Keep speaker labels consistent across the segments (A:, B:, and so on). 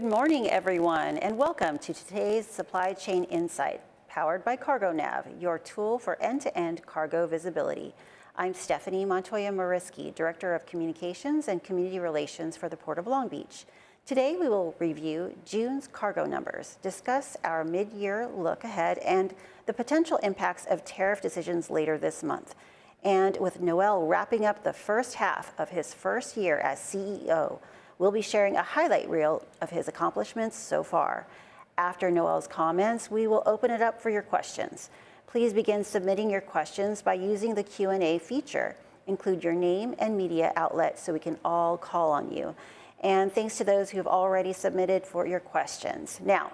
A: morning, everyone, and welcome to today's Supply Chain Insight, powered by CargoNav, your tool for end-to-end cargo visibility. I'm Stephanie Montoya-Mariski, Director of Communications and Community Relations for the Port of Long Beach. Today, we will review June's cargo numbers, discuss our mid-year look ahead, and the potential impacts of tariff decisions later this month. And with Noel wrapping up the first half of his first year as CEO, we'll be sharing a highlight reel of his accomplishments so far. After Noel's comments, we will open it up for your questions. Please begin submitting your questions by using the Q&A feature. Include your name and media outlet so we can all call on you. And thanks to those who have already submitted for your questions. Now,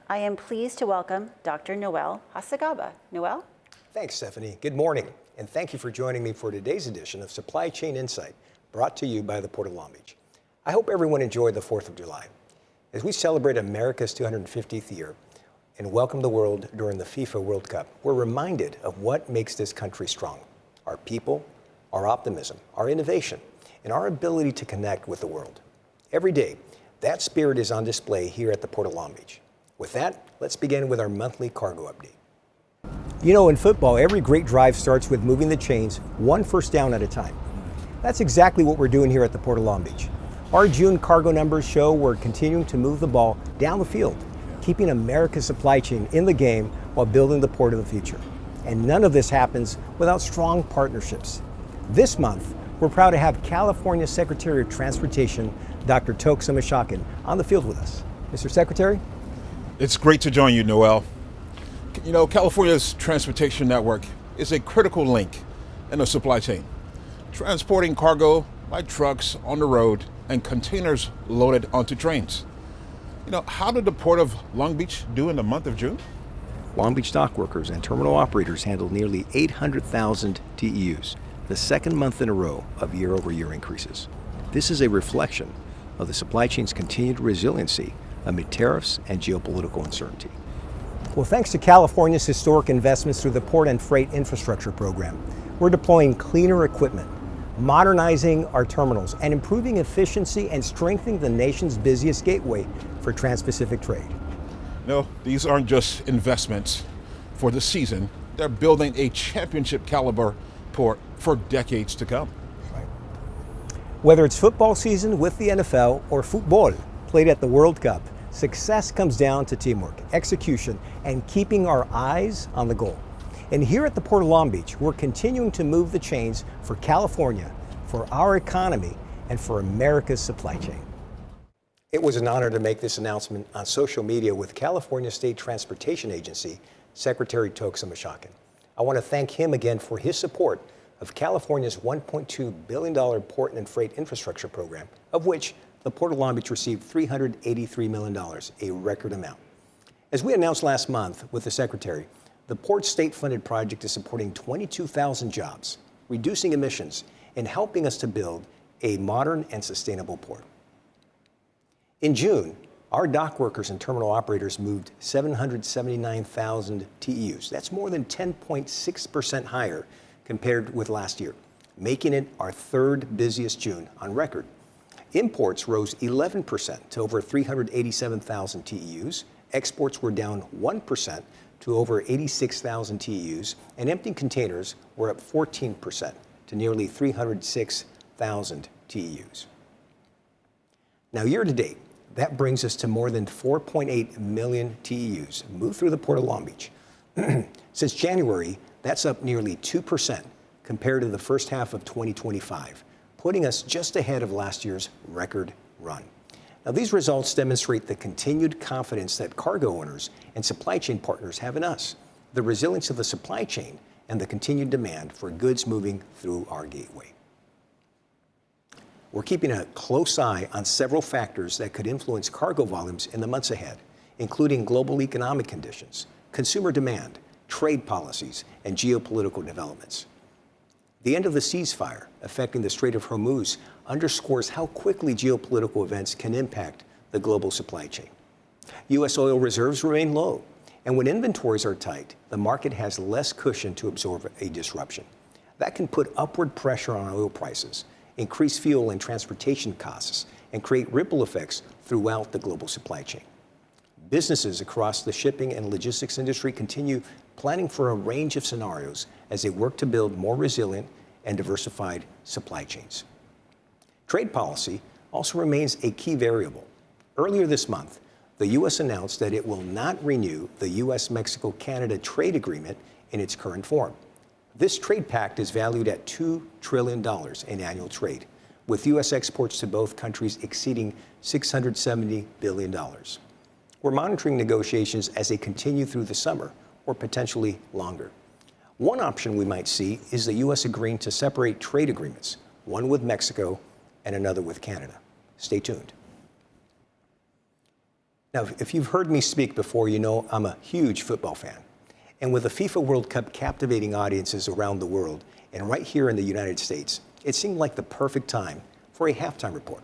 A: I am pleased to welcome Dr. Noel Hacegaba. Noel?
B: Thanks, Stephanie. Good morning, and thank you for joining me for today's edition of Supply Chain Insight, brought to you by the Port of Long Beach. I hope everyone enjoyed the 4th of July. As we celebrate America's 250th year and welcome the world during the FIFA World Cup, we're reminded of what makes this country strong: our people, our optimism, our innovation, and our ability to connect with the world. Every day, that spirit is on display here at the Port of Long Beach. With that, let's begin with our monthly cargo update. You know, in football, every great drive starts with moving the chains one first down at a time. That's exactly what we're doing here at the Port of Long Beach. Our June cargo numbers show we're continuing to move the ball down the field, keeping America's supply chain in the game while building the port of the future. And none of this happens without strong partnerships. This month, we're proud to have California Secretary of Transportation, Dr. Toksum Ashakin, on the field with us. Mr. Secretary?
C: It's great to join you, Noel. You know, California's transportation network is a critical link in the supply chain, transporting cargo by trucks on the road and containers loaded onto trains. You know, how did the Port of Long Beach do in the month of June?
B: Long Beach dock workers and terminal operators handled nearly 800,000 TEUs, the second month in a row of year-over-year increases. This is a reflection of the supply chain's continued resiliency amid tariffs and geopolitical uncertainty. Well, thanks to California's historic investments through the Port and Freight Infrastructure Program, we're deploying cleaner equipment, modernizing our terminals, and improving efficiency and strengthening the nation's busiest gateway for trans-Pacific trade.
C: No, these aren't just investments for the season. They're building a championship caliber port for decades to come.
B: Right. Whether it's football season with the NFL or football played at the World Cup, success comes down to teamwork, execution, and keeping our eyes on the goal. And here at the Port of Long Beach, we're continuing to move the chains for California, for our economy, and for America's supply chain. It was an honor to make this announcement on social media with California State Transportation Agency Secretary Toksum Ashakin. I want to thank him again for his support of California's $1.2 billion Port and Freight Infrastructure Program, of which the Port of Long Beach received $383 million, a record amount. As we announced last month with the Secretary, the Port's state-funded project is supporting 22,000 jobs, reducing emissions, and helping us to build a modern and sustainable port. In June, our dock workers and terminal operators moved 779,000 TEUs. That's more than 10.6% higher compared with last year, making it our third busiest June on record. Imports rose 11% to over 387,000 TEUs. Exports were down 1% to over 86,000 TEUs, and empty containers were up 14% to nearly 306,000 TEUs. Now, year to date, that brings us to more than 4.8 million TEUs moved through the Port of Long Beach. Since January, that's up nearly 2% compared to the first half of 2025, putting us just ahead of last year's record run. Now, these results demonstrate the continued confidence that cargo owners and supply chain partners have in us, the resilience of the supply chain, and the continued demand for goods moving through our gateway. We're keeping a close eye on several factors that could influence cargo volumes in the months ahead, including global economic conditions, consumer demand, trade policies, and geopolitical developments. The end of the ceasefire affecting the Strait of Hormuz underscores how quickly geopolitical events can impact the global supply chain. U.S. oil reserves remain low, and when inventories are tight, the market has less cushion to absorb a disruption. That can put upward pressure on oil prices, increase fuel and transportation costs, and create ripple effects throughout the global supply chain. Businesses across the shipping and logistics industry continue planning for a range of scenarios as they work to build more resilient and diversified supply chains. Trade policy also remains a key variable. Earlier this month, the U.S. announced that it will not renew the U.S.-Mexico-Canada trade agreement in its current form. This trade pact is valued at $2 trillion in annual trade, with U.S. exports to both countries exceeding $670 billion. We're monitoring negotiations as they continue through the summer, or potentially longer. One option we might see is the U.S. agreeing to separate trade agreements, one with Mexico and another with Canada. Stay tuned. Now, if you've heard me speak before, you know I'm a huge football fan. And with the FIFA World Cup captivating audiences around the world, and right here in the United States, it seemed like the perfect time for a halftime report.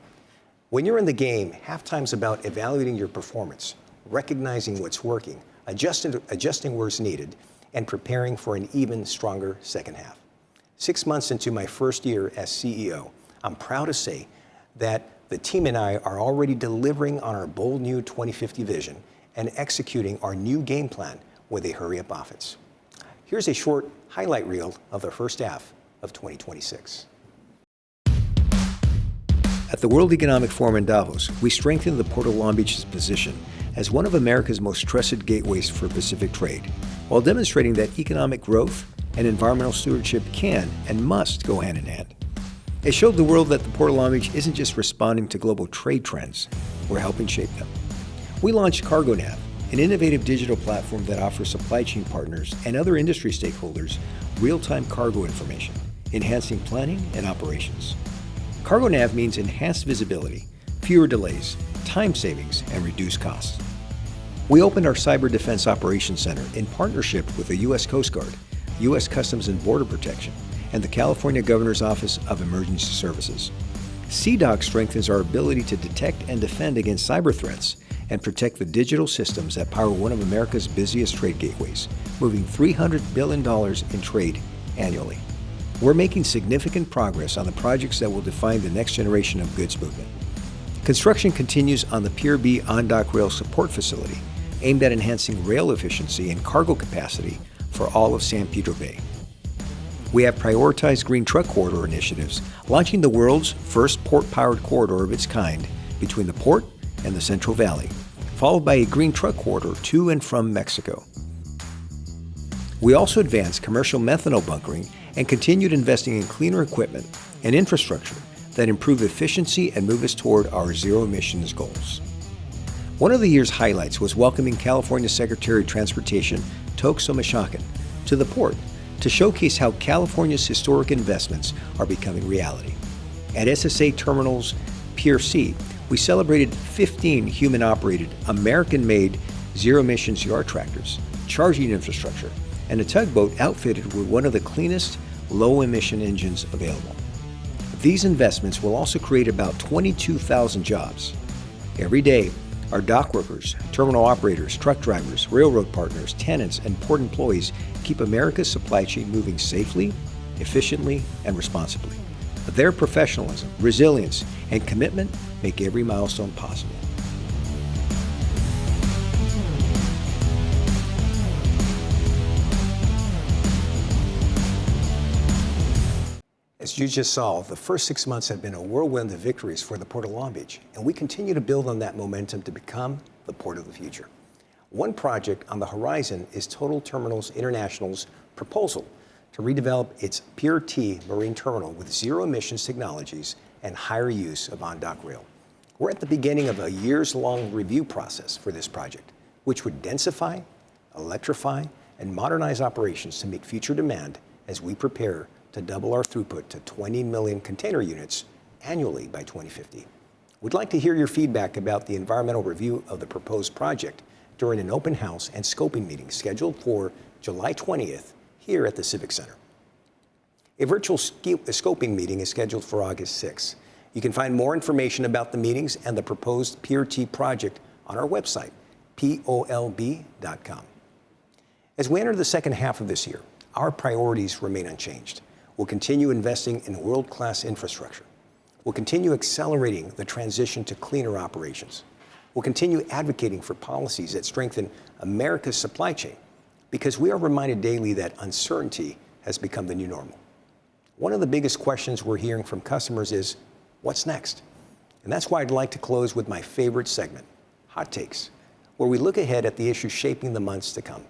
B: When you're in the game, halftime's about evaluating your performance, recognizing what's working, adjusting where it's needed, and preparing for an even stronger second half. 6 months into my first year as CEO, I'm proud to say that the team and I are already delivering on our bold new 2050 vision and executing our new game plan with a hurry-up offense. Here's a short highlight reel of the first half of 2026. At the World Economic Forum in Davos, we strengthened the Port of Long Beach's position as one of America's most trusted gateways for Pacific trade, while demonstrating that economic growth and environmental stewardship can and must go hand in hand. It showed the world that the Port of Long Beach isn't just responding to global trade trends, we're helping shape them. We launched CargoNav, an innovative digital platform that offers supply chain partners and other industry stakeholders real-time cargo information, enhancing planning and operations. CargoNav means enhanced visibility, fewer delays, time savings, and reduced costs. We opened our Cyber Defense Operations Center in partnership with the U.S. Coast Guard, U.S. Customs and Border Protection, and the California Governor's Office of Emergency Services. CDOC strengthens our ability to detect and defend against cyber threats and protect the digital systems that power one of America's busiest trade gateways, moving $300 billion in trade annually. We're making significant progress on the projects that will define the next generation of goods movement. Construction continues on the Pier B on-dock rail support facility, aimed at enhancing rail efficiency and cargo capacity for all of San Pedro Bay. We have prioritized green truck corridor initiatives, launching the world's first port-powered corridor of its kind between the port and the Central Valley, followed by a green truck corridor to and from Mexico. We also advanced commercial methanol bunkering and continued investing in cleaner equipment and infrastructure that improve efficiency and move us toward our zero emissions goals. One of the year's highlights was welcoming California Secretary of Transportation Tokso Mashakan to the port to showcase how California's historic investments are becoming reality. At SSA Terminal's Pier C, we celebrated 15 human-operated, American-made zero-emissions yard tractors, charging infrastructure, and a tugboat outfitted with one of the cleanest, low-emission engines available. These investments will also create about 22,000 jobs. Every day, our dock workers, terminal operators, truck drivers, railroad partners, tenants, and port employees keep America's supply chain moving safely, efficiently, and responsibly. Their professionalism, resilience, and commitment make every milestone possible. As you just saw, the first 6 months have been a whirlwind of victories for the Port of Long Beach, and we continue to build on that momentum to become the port of the future. One project on the horizon is Total Terminals International's proposal to redevelop its Pier T marine terminal with zero emissions technologies and higher use of on-dock rail. We're at the beginning of a years-long review process for this project, which would densify, electrify, and modernize operations to meet future demand as we prepare to double our throughput to 20 million container units annually by 2050. We'd like to hear your feedback about the environmental review of the proposed project during an open house and scoping meeting scheduled for July 20th here at the Civic Center. A virtual scoping meeting is scheduled for August 6th. You can find more information about the meetings and the proposed Pier T project on our website, polb.com. As we enter the second half of this year, our priorities remain unchanged. We'll continue investing in world-class infrastructure. We'll continue accelerating the transition to cleaner operations. We'll continue advocating for policies that strengthen America's supply chain, because we are reminded daily that uncertainty has become the new normal. One of the biggest questions we're hearing from customers is, what's next? And that's why I'd like to close with my favorite segment, Hot Takes, where we look ahead at the issues shaping the months to come.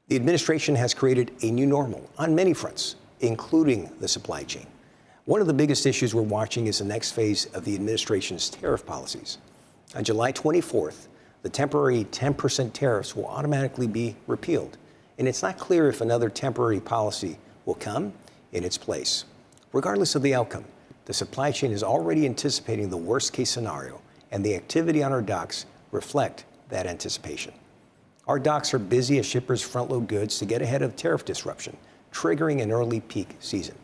B: The administration has created a new normal on many fronts, including the supply chain. One of the biggest issues we're watching is the next phase of the administration's tariff policies. On July 24th, the temporary 10% tariffs will automatically be repealed, and it's not clear if another temporary policy will come in its place. Regardless of the outcome, the supply chain is already anticipating the worst-case scenario, and the activity on our docks reflect that anticipation. Our docks are busy as shippers front-load goods to get ahead of tariff disruption, triggering an early peak season.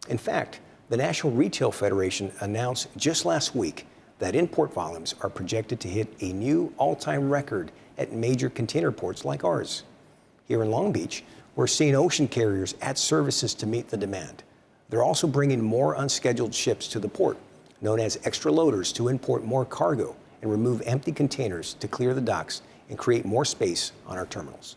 B: In fact, the National Retail Federation announced just last week that import volumes are projected to hit a new all-time record at major container ports like ours. Here in Long Beach, we're seeing ocean carriers add services to meet the demand. They're also bringing more unscheduled ships to the port, known as extra loaders, to import more cargo and remove empty containers to clear the docks and create more space on our terminals.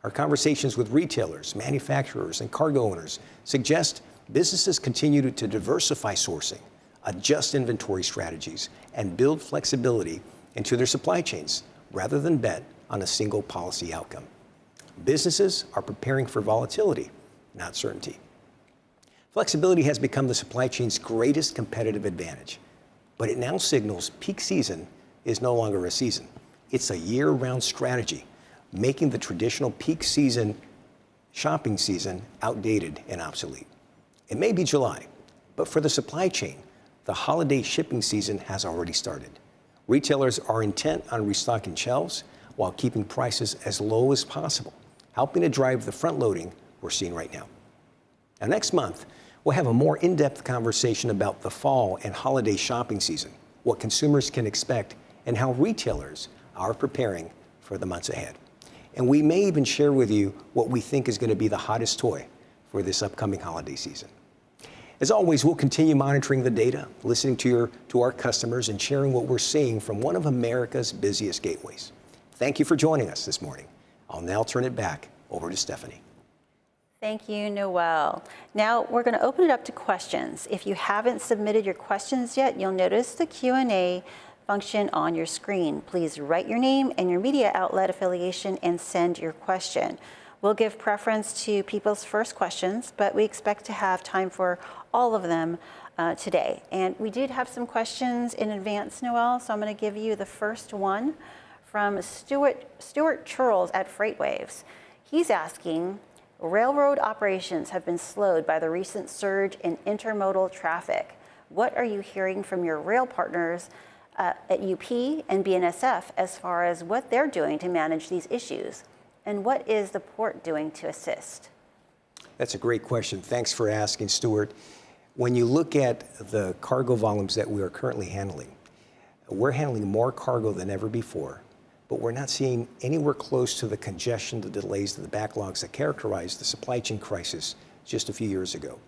B: Our conversations with retailers, manufacturers, and cargo owners suggest businesses continue to diversify sourcing, adjust inventory strategies, and build flexibility into their supply chains rather than bet on a single policy outcome. Businesses are preparing for volatility, not certainty. Flexibility has become the supply chain's greatest competitive advantage, but it now signals peak season is no longer a season. It's a year-round strategy, making the traditional peak season shopping season outdated and obsolete. It may be July, but for the supply chain, the holiday shipping season has already started. Retailers are intent on restocking shelves while keeping prices as low as possible, helping to drive the front loading we're seeing right now. Now, next month, we'll have a more in-depth conversation about the fall and holiday shopping season, what consumers can expect, and how retailers are preparing for the months ahead. And we may even share with you what we think is going to be the hottest toy for this upcoming holiday season. As always, we'll continue monitoring the data, listening to our customers, and sharing what we're seeing from one of America's busiest gateways. Thank you for joining us this morning. I'll now turn it back over to Stephanie.
A: Thank you, Noel. Now we're going to open it up to questions. If you haven't submitted your questions yet, you'll notice the Q&A function on your screen. Please write your name and your media outlet affiliation and send your question. We'll give preference to people's first questions, but we expect to have time for all of them today. And we did have some questions in advance, Noel, so I'm going to give you the first one from Stuart Churls at FreightWaves. He's asking, railroad operations have been slowed by the recent surge in intermodal traffic. What are you hearing from your rail partners at UP and BNSF as far as what they're doing to manage these issues? And what is the port doing to assist?
B: That's a great question. Thanks for asking, Stuart. When you look at the cargo volumes that we are currently handling, we're handling more cargo than ever before, but we're not seeing anywhere close to the congestion, the delays, the backlogs that characterized the supply chain crisis just a few years ago.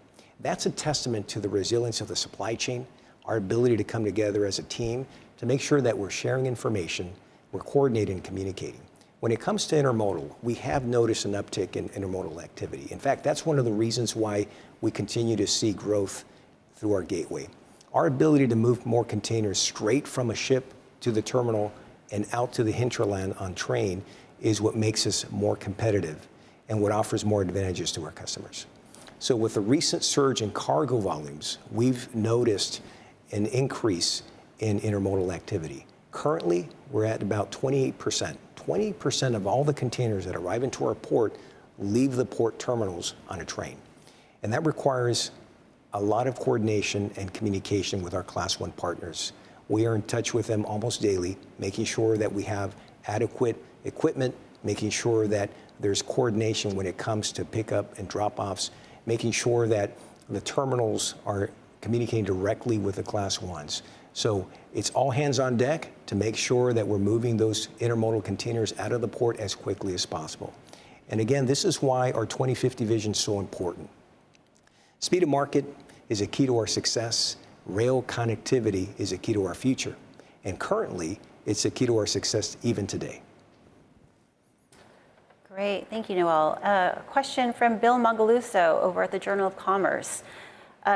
B: That's a testament to the resilience of the supply chain, our ability to come together as a team to make sure that we're sharing information, we're coordinating and communicating. When it comes to intermodal, we have noticed an uptick in intermodal activity. In fact, that's one of the reasons why we continue to see growth through our gateway. Our ability to move more containers straight from a ship to the terminal and out to the hinterland on train is what makes us more competitive and what offers more advantages to our customers. So with the recent surge in cargo volumes, we've noticed an increase in intermodal activity. Currently, we're at about 28%. 20% of all the containers that arrive into our port leave the port terminals on a train. And that requires a lot of coordination and communication with our Class 1 partners. We are in touch with them almost daily, making sure that we have adequate equipment, making sure that there's coordination when it comes to pickup and drop-offs, making sure that the terminals are communicating directly with the Class 1s. So it's all hands on deck to make sure that we're moving those intermodal containers out of the port as quickly as possible. And again, this is why our 2050 vision is so important. Speed of market is a key to our success. Rail connectivity is a key to our future. And currently, it's a key to our success even today.
A: Great, thank you, Noel. A question from Bill Magaluso over at the Journal of Commerce.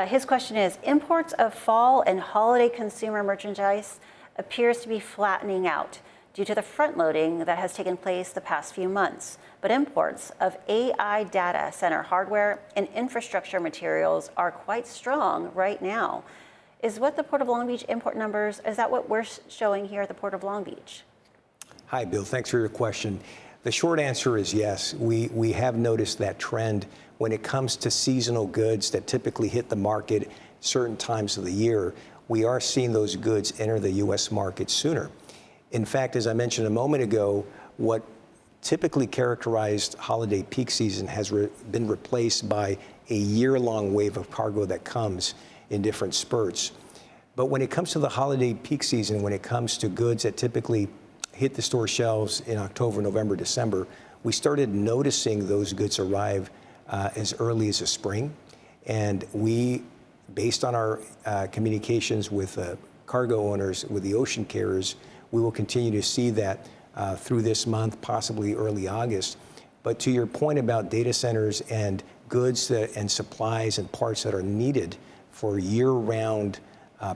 A: His question is, imports of fall and holiday consumer merchandise appears to be flattening out due to the front loading that has taken place the past few months. But imports of AI data center hardware and infrastructure materials are quite strong right now. Is what the Port of Long Beach import numbers, is that what we're showing here at the Port of Long Beach?
B: Hi, Bill, thanks for your question. The short answer is yes. We have noticed that trend when it comes to seasonal goods that typically hit the market certain times of the year. We are seeing those goods enter the U.S. market sooner. In fact, as I mentioned a moment ago, what typically characterized holiday peak season has been replaced by a year-long wave of cargo that comes in different spurts. But when it comes to the holiday peak season, when it comes to goods that typically hit the store shelves in October, November, December, we started noticing those goods arrive as early as the spring. And we, based on our communications with cargo owners, with the ocean carriers, we will continue to see that through this month, possibly early August. But to your point about data centers and goods and supplies and parts that are needed for year-round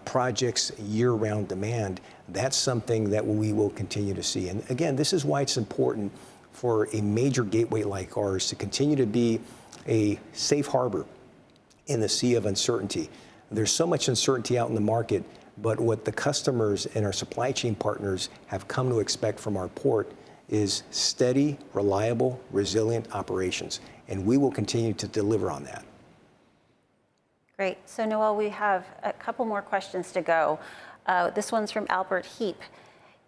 B: projects, year-round demand, that's something that we will continue to see. And again, this is why it's important for a major gateway like ours to continue to be a safe harbor in the sea of uncertainty. There's so much uncertainty out in the market, but what the customers and our supply chain partners have come to expect from our port is steady, reliable, resilient operations. And we will continue to deliver on that.
A: Great. So, Noel, we have a couple more questions to go. This one's from Albert Heap.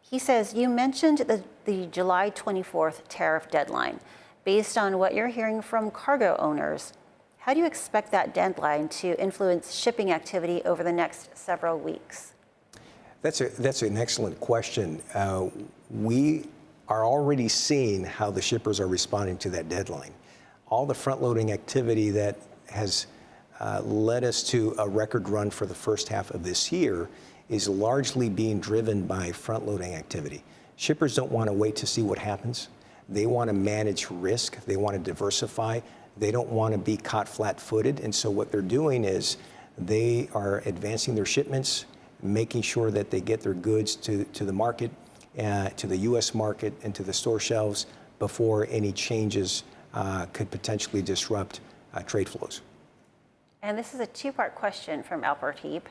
A: He says, you mentioned the July 24th tariff deadline. Based on what you're hearing from cargo owners, how do you expect that deadline to influence shipping activity over the next several weeks?
B: That's an excellent question. We are already seeing how the shippers are responding to that deadline. All the front-loading activity that has led us to a record run for the first half of this year is largely being driven by front-loading activity. Shippers don't want to wait to see what happens. They want to manage risk. They want to diversify. They don't want to be caught flat-footed. And so what they're doing is they are advancing their shipments, making sure that they get their goods to the market, to the U.S. market and to the store shelves before any changes could potentially disrupt trade flows.
A: And this is a two-part question from Albert Heap.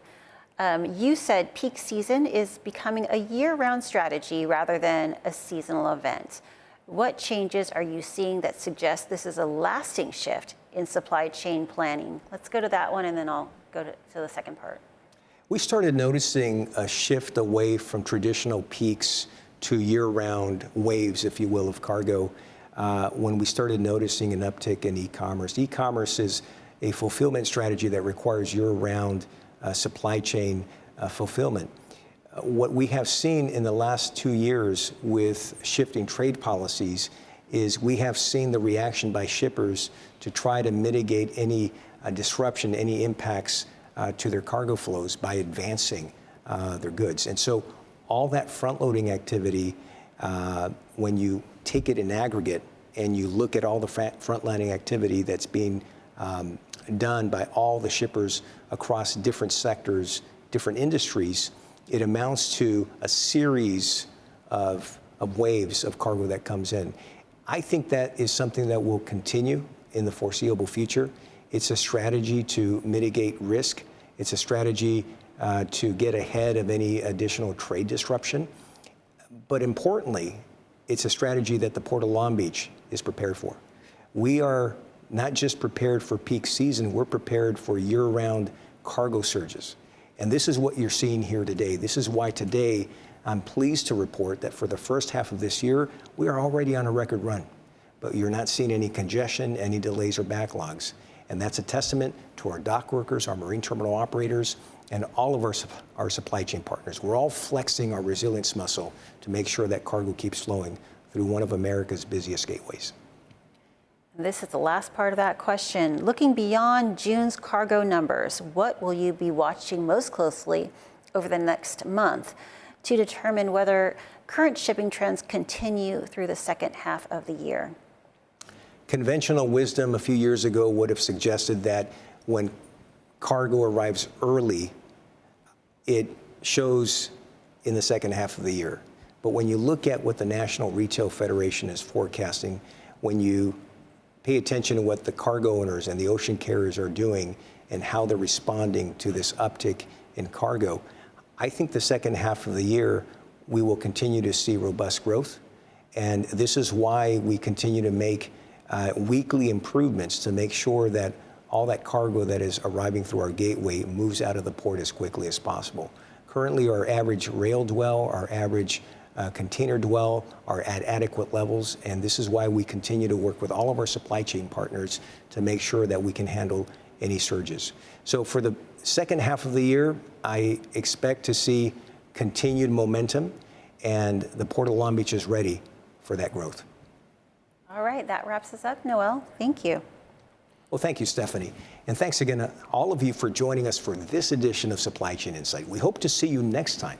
A: You said peak season is becoming a year-round strategy rather than a seasonal event. What changes are you seeing that suggest this is a lasting shift in supply chain planning? Let's go to that one, and then I'll go to the second part.
B: We started noticing a shift away from traditional peaks to year-round waves, if you will, of cargo when we started noticing an uptick in e-commerce. E-commerce is a fulfillment strategy that requires year-round supply chain fulfillment. What we have seen in the last 2 years with shifting trade policies is we have seen the reaction by shippers to try to mitigate any disruption, any impacts to their cargo flows by advancing their goods. And so all that front-loading activity, when you take it in aggregate and you look at all the front-loading activity that's being done by all the shippers across different sectors, different industries, it amounts to a series of waves of cargo that comes in. I think that is something that will continue in the foreseeable future. It's a strategy to mitigate risk. It's a strategy to get ahead of any additional trade disruption. But importantly, it's a strategy that the Port of Long Beach is prepared for. We are not just prepared for peak season, we're prepared for year-round cargo surges. And this is what you're seeing here today. This is why today I'm pleased to report that for the first half of this year, we are already on a record run. But you're not seeing any congestion, any delays or backlogs. And that's a testament to our dock workers, our marine terminal operators, and all of our supply chain partners. We're all flexing our resilience muscle to make sure that cargo keeps flowing through one of America's busiest gateways.
A: This is the last part of that question. Looking beyond June's cargo numbers, what will you be watching most closely over the next month to determine whether current shipping trends continue through the second half of the year?
B: Conventional wisdom a few years ago would have suggested that when cargo arrives early, it shows in the second half of the year. But when you look at what the National Retail Federation is forecasting, when you pay attention to what the cargo owners and the ocean carriers are doing and how they're responding to this uptick in cargo, I think the second half of the year we will continue to see robust growth. And this is why we continue to make weekly improvements to make sure that all that cargo that is arriving through our gateway moves out of the port as quickly as possible. Currently, our average rail dwell, our average container dwell are at adequate levels, and this is why we continue to work with all of our supply chain partners to make sure that we can handle any surges. So for the second half of the year, I expect to see continued momentum, and the Port of Long Beach is ready for that growth.
A: All right, that wraps us up, Noel. Thank you.
B: Well, thank you, Stephanie. And thanks again to all of you for joining us for this edition of Supply Chain Insight. We hope to see you next time.